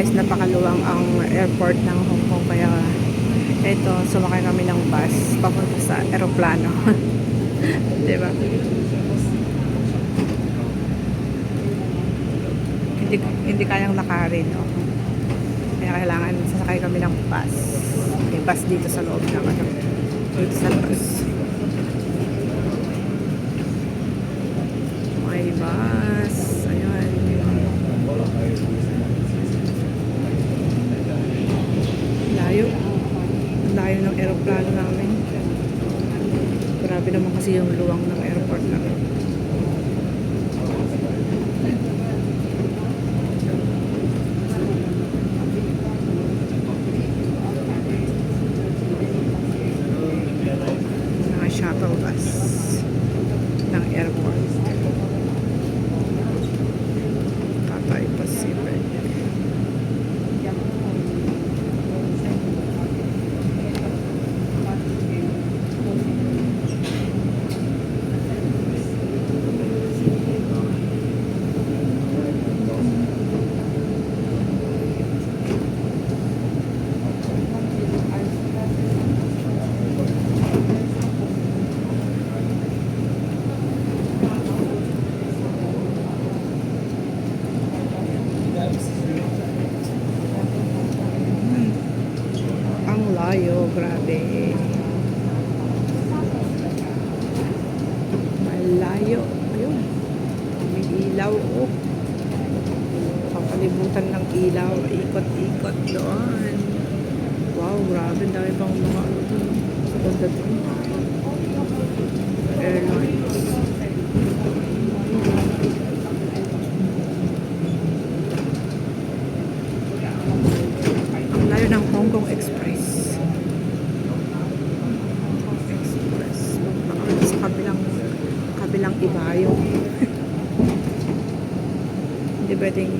guys, napakaluwang ang airport ng Hong Kong, kaya ito, sumakay kami ng bus papunta sa eroplano. Diba? Hindi kayang lakarin, no? Kaya kailangan sasakay kami ng bus. May bus dito sa loob ng ano, dito sa bus. May bus. Ayan. Layo. Layo ng aeroplano namin. Grabe naman kasi yung luwang ng airport namin. Mga shuttle bus ng airport. Cathay Pacific. Ang layo, grabe. Malayo. Ayun. May ilaw, oh. Papalibutan ng ilaw. Ikot-ikot doon. Wow, grabe. Dami pang mga ano doon. Sa banda doon. Airlines. Ang layo ng Hong Kong Express. Hong Kong Express. Sa kabilang ibayo. Hindi pwedeng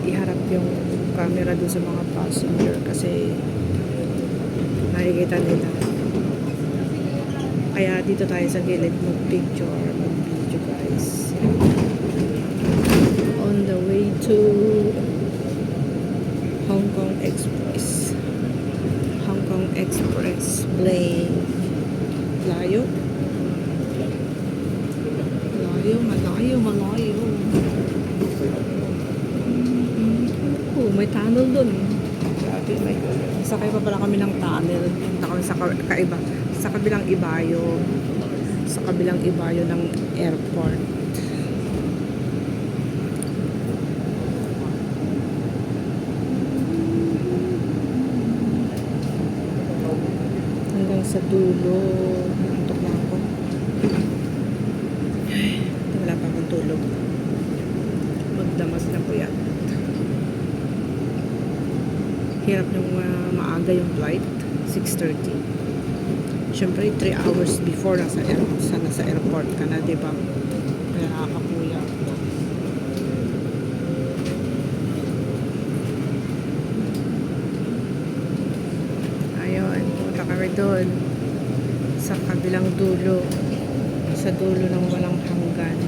iharap yung camera doon sa mga passenger kasi nakikita nila. Kaya dito tayo sa gilid mag-picture, mag-video guys. On the way to Hong Kong Express. Hong Kong Express plane. Layo. Malayo. Oh, may tunnel dun. Grabe, may sakay pa pala kami ng tunnel. Punta kami sa kaiba, sa kabilang ibayo ng airport. Hanggang sa dulo. Nantok na ako. Wala pa akong tulog. Magdamas na po yan. Hirap nung maaga yung flight. 6:30. Siyempre, 3 hours before nasa airport ka na, diba? Kaya nakakapuya. Ayun, punta kami doon sa kabilang dulo, sa dulo ng walang hanggan.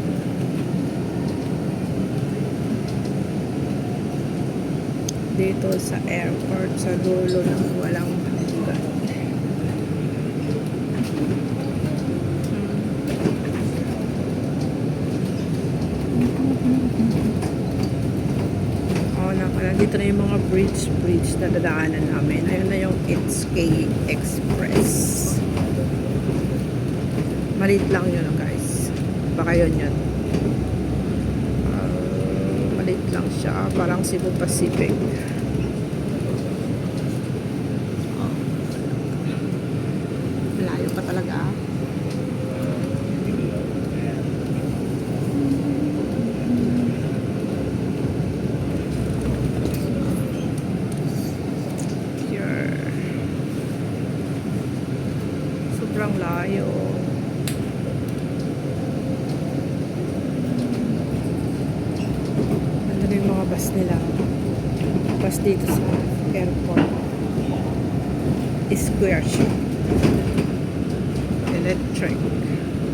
Dito sa airport, sa dulo ng walang hanggan. Dito na yung mga bridge na dadaanan namin. Ayun na yung HK Express. Maliit lang yun, guys. Baka yun. Maliit lang siya. Parang Cebu Pacific. Malayo pa talaga. Sobrang layo. Nandun yung mga bus nila. Bus dito sa airport. Square siya. Electric.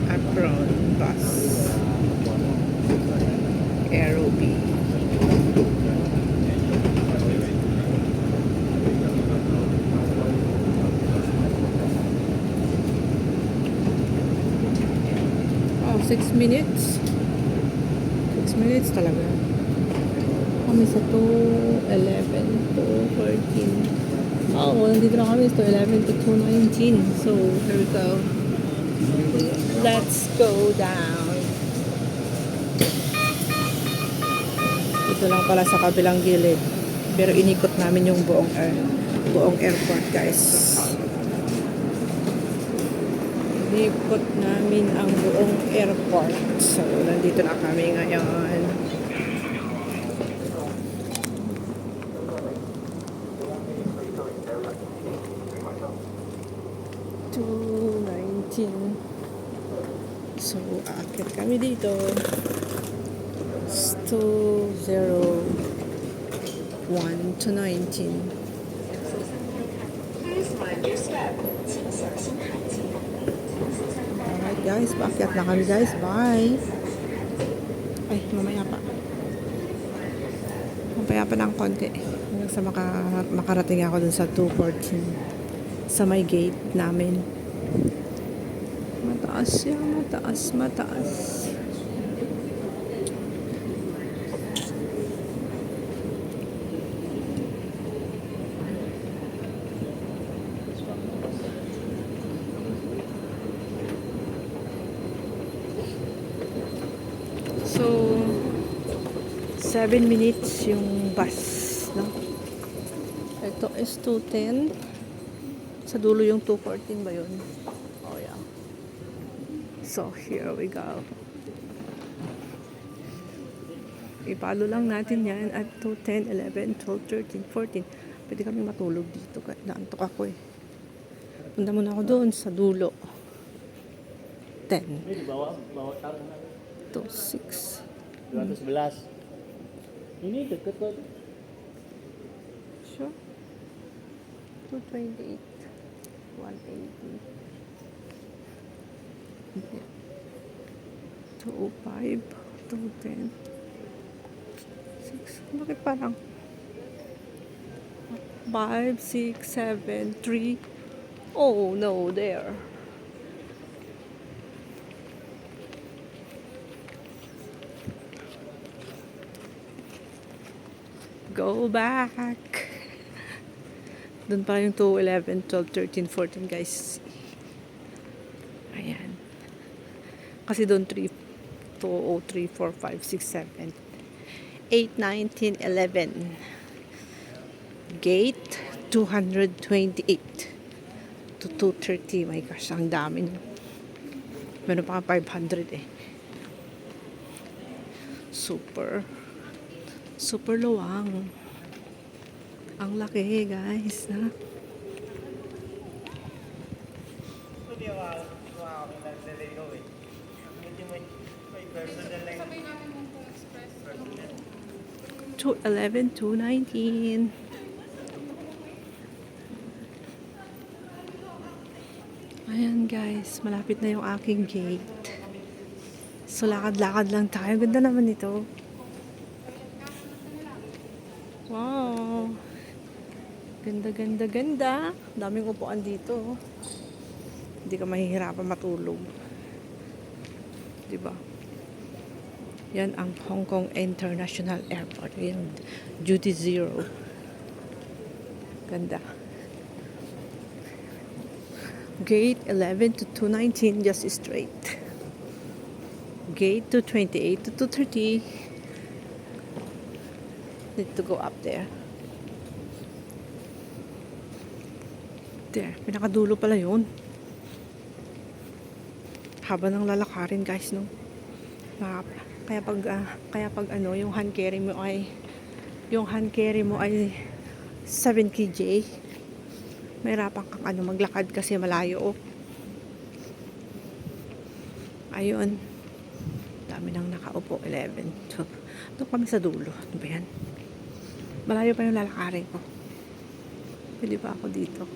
Apron bus. Aerobee. 6 minutes. 6 minutes talaga. Kami sa 2:11 to 14. Oh, nandito na kami sa 2:11 to 2:19. So, here we go. Let's go down. Dito lang pala sa kabilang gilid. Pero inikot namin yung buong airport, guys. Inikot namin ang buong airport. So, nandito na kami ngayon. So, aakyat kami dito. 2:01 to 19. Alright guys, paakyat na kami guys. Bye! Ay, mamaya pa. Mamaya pa ng konti. Hanggang sa makarating ako dun sa 2:14. Sa may gate namin. Mataas yan, mataas. So, 7 minutes yung bus, no? Ito is 2:10. Sa dulo yung 2:14 ba yun? Oh, yeah. So, here we go. Ipalo lang natin yan at 2:10, 11, 12, 13, 14. Pwede kami matulog dito. Naantok ako eh. Punta muna ako doon sa dulo. 10. 2, 6. 211. Ini deket kok. Sure. 228. 180. 205. 210. 6. Bakit parang 5, 6, 7, 3. Oh no, there. Go back. Doon pa yung 2, 11, 12, 13, 14 guys. Ayan. Kasi doon 3, 2, 0, 3, 4, 5, 6, 7, 8, 9, 10, 11. Gate 228 to 230. My gosh, ang dami nyo. Meron pa 500 eh. Super luwang. Ang laki guys, ha? To 11 to 19. Ayan guys, malapit na yung aking gate. So lakad-lakad lang tayo. Ganda naman ito. Wow. Ganda. Daming upuan dito. Hindi ka mahihirapan matulog. Diba? Yan ang Hong Kong International Airport. Yan. Duty Zero. Ganda. Gate 11 to 219, just straight. Gate 228 to 230. Need to go up there. There, pinakadulo pala yun. Haba ng lalakarin guys, no? Kaya pag ano, yung hand carry mo ay 7 kg. Mahirapan kang maglakad kasi malayo. Ayun. Dami nang nakaupo. 11, 12. Doon kami sa dulo. Ano ba yan? Malayo pa yung lalakarin ko. Pwede pa ako dito.